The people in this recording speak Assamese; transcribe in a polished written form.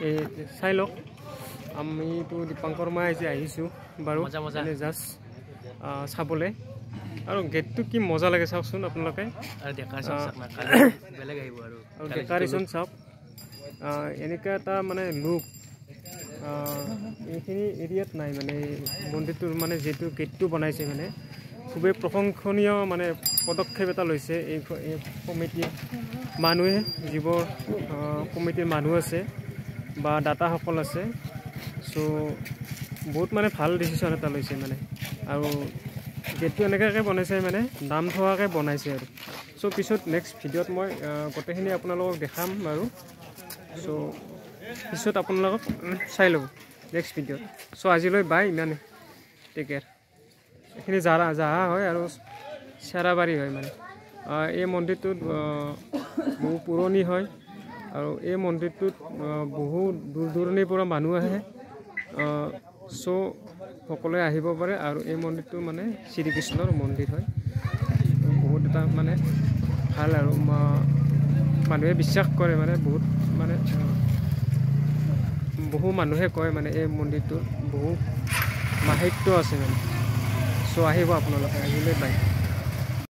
এই চাই লওক আমিতো দীপাংকৰ মই আজি আহিছোঁ বাৰু মানে জাষ্ট চাবলৈ আৰু গেটটো কি মজা লাগে চাওকচোন আপোনালোকে আৰু ডেকাৰেশ্যন চাওক এনেকুৱা এটা মানে লুক এইখিনি এৰিয়াত নাই মানে মন্দিৰটোৰ মানে যিটো গেটটো বনাইছে মানে খুবেই প্ৰশংসনীয় মানে পদক্ষেপ এটা লৈছে এই কমিটিৰ মানুহে যিবোৰ কমিটিৰ মানুহ আছে বা দাতাসকল আছে চ' বহুত মানে ভাল ডিচিশ্যন এটা লৈছে মানে আৰু গেটটো এনেকুৱাকৈ বনাইছে মানে নাম থোৱাকৈ বনাইছে আৰু চ' পিছত নেক্সট ভিডিঅ'ত মই গোটেইখিনি আপোনালোকক দেখাম বাৰু চ' পিছত আপোনালোকক চাই ল'ব নেক্সট ভিডিঅ'ত চ' আজিলৈ বাই ইমানে টেক কেয়াৰ এইখিনি জাহা হয় আৰু চেৰাবাৰী হয় মানে এই মন্দিৰটোত বহু পুৰণি হয় আৰু এই মন্দিৰটোত বহু দূৰ দূৰণিৰ পৰা মানুহ আহে চ' সকলোৱে আহিব পাৰে আৰু এই মন্দিৰটো মানে শ্ৰীকৃষ্ণৰ মন্দিৰ হয় বহুত এটা মানে ভাল আৰু মানুহে বিশ্বাস কৰে মানে বহুত মানে বহু মানুহে কয় মানে এই মন্দিৰটোৰ বহু মাহাত্ম্য আছে মানে চ' আহিব আপোনালোকে আজিলৈ বাই